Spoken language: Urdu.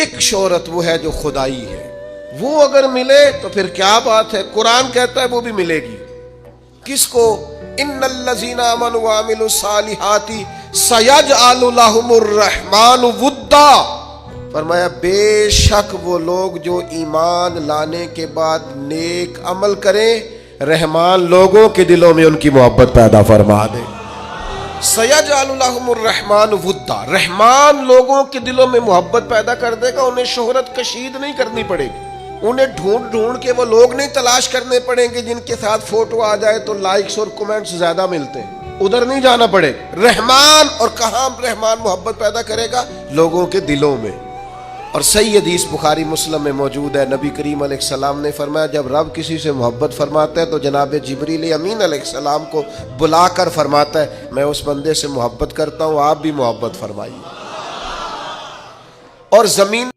ایک شہرت وہ ہے جو خدائی ہے، وہ اگر ملے تو پھر کیا بات ہے، قرآن کہتا ہے وہ بھی ملے گی۔ کس کو؟ ان الذین آمنوا وعملوا الصالحات سیجعل لهم الرحمن ودا، فرمایا بے شک وہ لوگ جو ایمان لانے کے بعد نیک عمل کریں، رحمان لوگوں کے دلوں میں ان کی محبت پیدا فرما دے۔ سیجعل لهم الرحمن ودا، رحمان لوگوں کے دلوں میں محبت پیدا کر دے گا، انہیں شہرت کشید نہیں کرنی پڑے گی، انہیں ڈھونڈ ڈھونڈ کے وہ لوگ نہیں تلاش کرنے پڑیں گے جن کے ساتھ فوٹو آ جائے تو لائکس اور کمنٹس زیادہ ملتے ہیں، ادھر نہیں جانا پڑے گا۔ رحمان، اور کہاں رحمان محبت پیدا کرے گا؟ لوگوں کے دلوں میں۔ اور صحیح حدیث بخاری مسلم میں موجود ہے، نبی کریم علیہ السلام نے فرمایا جب رب کسی سے محبت فرماتا ہے تو جناب جبریل امین علیہ السلام کو بلا کر فرماتا ہے میں اس بندے سے محبت کرتا ہوں، آپ بھی محبت فرمائیے۔ اور زمین